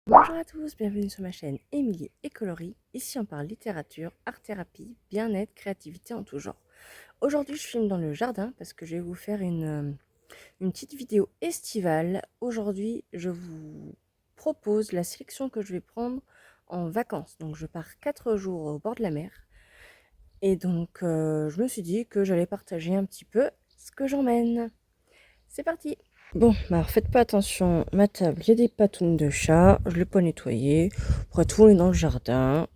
Bonjour à tous, bienvenue sur ma chaîne Émilie et Coloris. Ici on parle littérature, art-thérapie, bien-être, créativité en tout genre. Aujourd'hui je filme dans le jardin parce que je vais vous faire une petite vidéo estivale. Aujourd'hui je vous propose la sélection que je vais prendre en vacances. Donc je pars 4 jours au bord de la mer. Et donc je me suis dit que j'allais partager un petit peu ce que j'emmène. C'est parti! Bon, alors faites pas attention, ma table, il y a des patounes de chat, je l'ai pas nettoyé. Après tout, on est dans le jardin,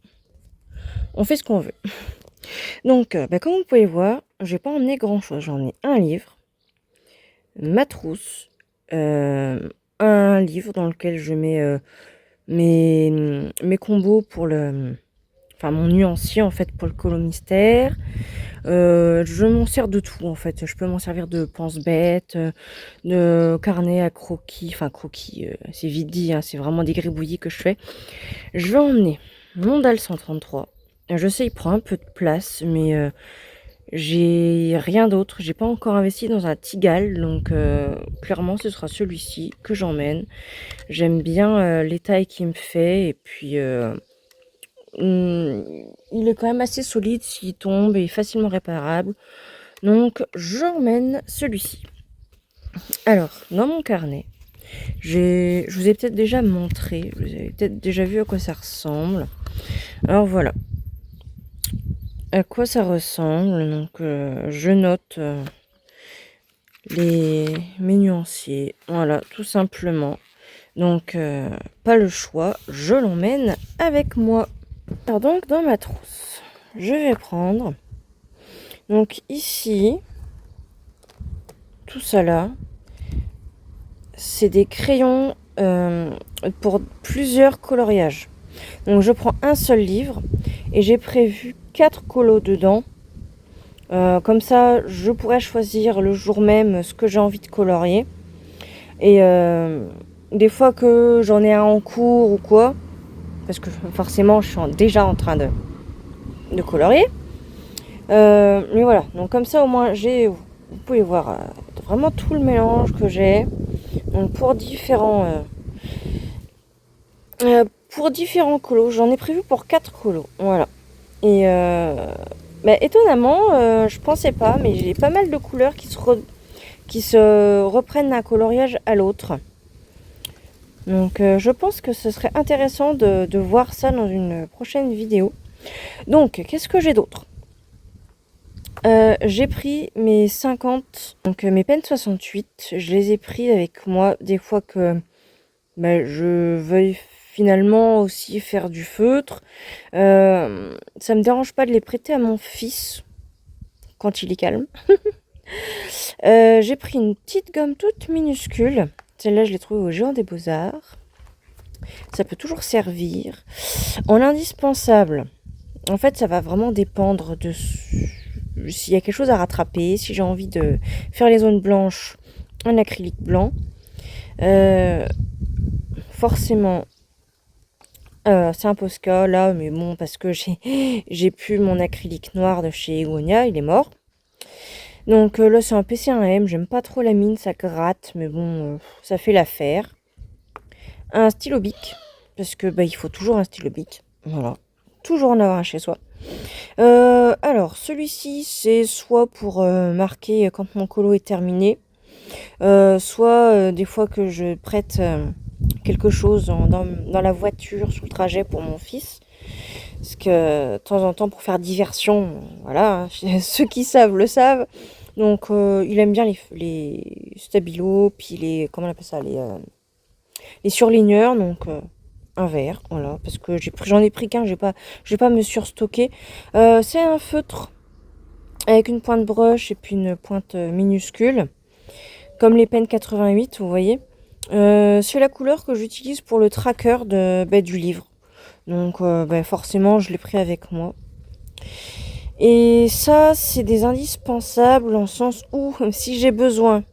on fait ce qu'on veut. Donc, comme vous pouvez voir, j'ai pas emmené grand chose. J'en ai un livre, ma trousse, un livre dans lequel je mets mes combos pour mon nuancier en fait pour le colo mystère. Je m'en sers de tout en fait. Je peux m'en servir de pense-bête, de carnet à croquis. Enfin croquis, c'est vite dit, hein, c'est vraiment des gribouillis que je fais. Je vais emmener mon DAL 133. Je sais, il prend un peu de place, mais j'ai rien d'autre. J'ai pas encore investi dans un Tigal, donc clairement ce sera celui-ci que j'emmène. J'aime bien les tailles qu'il me fait, et puis il est quand même assez solide s'il tombe et facilement réparable. Donc j'emmène celui-ci. Alors, dans mon carnet, je vous ai peut-être déjà montré, vous avez peut-être déjà vu à quoi ça ressemble. Alors voilà, à quoi ça ressemble. Donc je note mes nuanciers, voilà, tout simplement. Donc pas le choix, je l'emmène avec moi. Alors donc dans ma trousse, je vais prendre donc ici tout ça là, c'est des crayons pour plusieurs coloriages. Donc je prends un seul livre et j'ai prévu 4 colos dedans. Comme ça, je pourrais choisir le jour même ce que j'ai envie de colorier. Et des fois que j'en ai un en cours ou quoi, parce que forcément je suis déjà en train de colorier. Mais voilà, donc comme ça au moins vous pouvez voir vraiment tout le mélange que j'ai. Donc pour différents colos, j'en ai prévu pour 4 colos, voilà. Et étonnamment, je pensais pas, mais j'ai pas mal de couleurs qui se reprennent d'un coloriage à l'autre. Donc je pense que ce serait intéressant de voir ça dans une prochaine vidéo. Donc qu'est-ce que j'ai d'autre? J'ai pris mes 50, donc mes pennes 68, je les ai pris avec moi des fois que je veuille finalement aussi faire du feutre. Ça me dérange pas de les prêter à mon fils quand il est calme. J'ai pris une petite gomme toute minuscule. Celle-là, je l'ai trouvée au Géant des Beaux-Arts. Ça peut toujours servir. En indispensable, en fait, ça va vraiment dépendre de s'il y a quelque chose à rattraper, si j'ai envie de faire les zones blanches en acrylique blanc. Forcément, c'est un Posca là, mais bon, parce que j'ai plus mon acrylique noir de chez Egonia, il est mort. Donc là, c'est un PC1M, j'aime pas trop la mine, ça gratte, mais bon, ça fait l'affaire. Un stylo bic, parce que il faut toujours un stylo bic, voilà, toujours en avoir un chez soi. Alors, celui-ci, c'est soit pour marquer quand mon colo est terminé, soit des fois que je prête quelque chose dans la voiture sur le trajet pour mon fils. Parce que de temps en temps, pour faire diversion, voilà, hein, ceux qui savent le savent. Donc, il aime bien les stabilos, puis comment on appelle ça, les surligneurs. Donc, un verre, voilà, parce que j'en ai pris qu'un, je vais pas me surstocker. C'est un feutre avec une pointe brush et puis une pointe minuscule, comme les pennes 88, vous voyez. C'est la couleur que j'utilise pour le tracker du livre. Donc forcément, je l'ai pris avec moi. Et ça, c'est des indispensables en sens où, si j'ai besoin,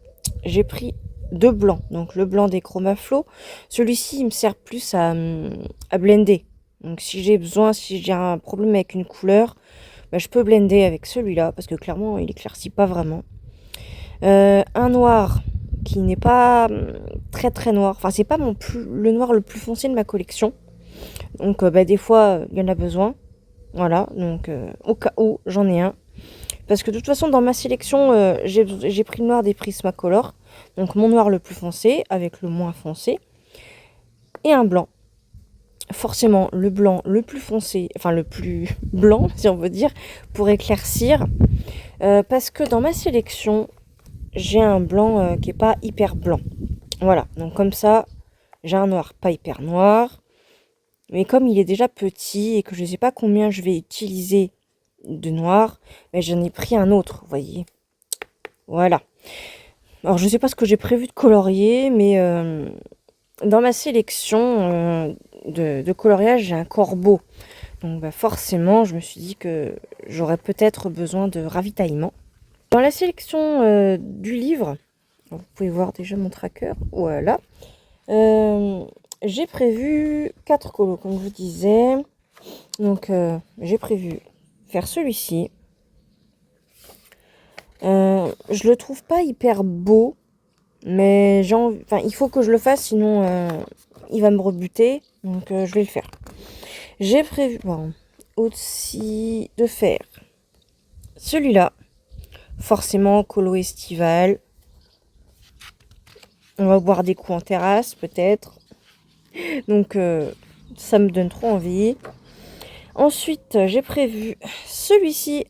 j'ai pris 2 blancs. Donc le blanc des Chromaflow. Celui-ci, il me sert plus à blender. Donc si j'ai un problème avec une couleur, je peux blender avec celui-là, parce que clairement, il éclaircit pas vraiment. Un noir qui n'est pas très très noir. Enfin, c'est pas le noir le plus foncé de ma collection. Donc, des fois, il y en a besoin. Voilà, donc au cas où, j'en ai un. Parce que de toute façon, dans ma sélection, j'ai pris le noir des Prismacolor. Donc, mon noir le plus foncé avec le moins foncé. Et un blanc. Forcément, le blanc le plus foncé, enfin le plus blanc, si on veut dire, pour éclaircir. Parce que dans ma sélection, j'ai un blanc qui est pas hyper blanc. Voilà, donc comme ça, j'ai un noir pas hyper noir. Mais comme il est déjà petit et que je ne sais pas combien je vais utiliser de noir, mais j'en ai pris un autre, vous voyez. Voilà. Alors je ne sais pas ce que j'ai prévu de colorier, mais dans ma sélection de coloriage, j'ai un corbeau. Donc forcément, je me suis dit que j'aurais peut-être besoin de ravitaillement. Dans la sélection du livre, vous pouvez voir déjà mon tracker, voilà. J'ai prévu 4 colos, comme je vous disais. Donc, j'ai prévu faire celui-ci. Je le trouve pas hyper beau, mais il faut que je le fasse, sinon il va me rebuter. Donc, je vais le faire. J'ai prévu aussi de faire celui-là. Forcément, colo estival. On va boire des coups en terrasse, peut-être. Donc, ça me donne trop envie. Ensuite, j'ai prévu celui-ci.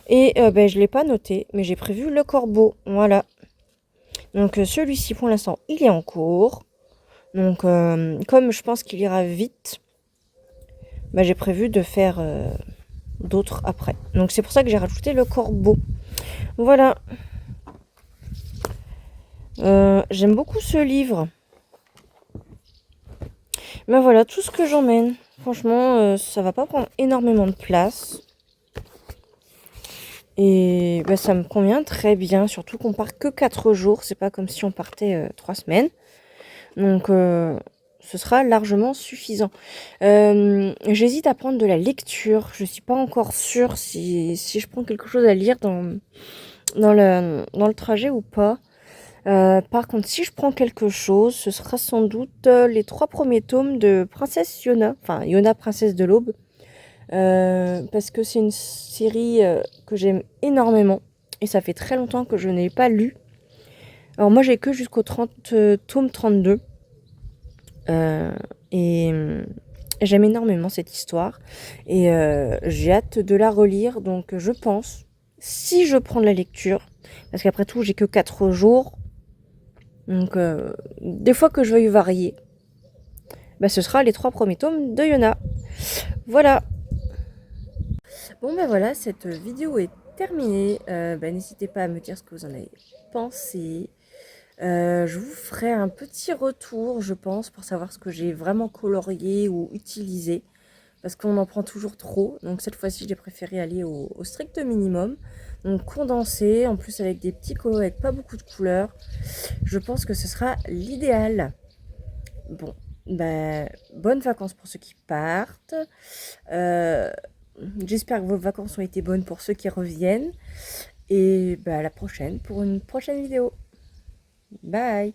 Et je ne l'ai pas noté, mais j'ai prévu le corbeau. Voilà. Donc, celui-ci, pour l'instant, il est en cours. Donc, comme je pense qu'il ira vite, j'ai prévu de faire d'autres après. Donc, c'est pour ça que j'ai rajouté le corbeau. Voilà. J'aime beaucoup ce livre. Ben voilà, tout ce que j'emmène. Franchement, ça va pas prendre énormément de place. Et ça me convient très bien, surtout qu'on part que 4 jours. C'est pas comme si on partait 3 semaines. Donc, ce sera largement suffisant. J'hésite à prendre de la lecture. Je suis pas encore sûre si je prends quelque chose à lire dans le trajet ou pas. Par contre, si je prends quelque chose, ce sera sans doute les 3 premiers tomes de Princesse Yona. Enfin, Yona, Princesse de l'Aube. Parce que c'est une série que j'aime énormément. Et ça fait très longtemps que je n'ai pas lu. Alors moi, j'ai que jusqu'au tome 32. Et j'aime énormément cette histoire. Et j'ai hâte de la relire. Donc je pense, si je prends de la lecture, parce qu'après tout, j'ai que 4 jours. Donc des fois que je veuille varier, ce sera les 3 premiers tomes de Yona. Voilà. Bon voilà, cette vidéo est terminée. N'hésitez pas à me dire ce que vous en avez pensé. Je vous ferai un petit retour, je pense, pour savoir ce que j'ai vraiment colorié ou utilisé. Parce qu'on en prend toujours trop. Donc cette fois-ci, j'ai préféré aller au strict minimum. Donc condensé, en plus avec des petits colos avec pas beaucoup de couleurs. Je pense que ce sera l'idéal. Bon, bonnes vacances pour ceux qui partent. J'espère que vos vacances ont été bonnes pour ceux qui reviennent. Et à la prochaine pour une prochaine vidéo. Bye!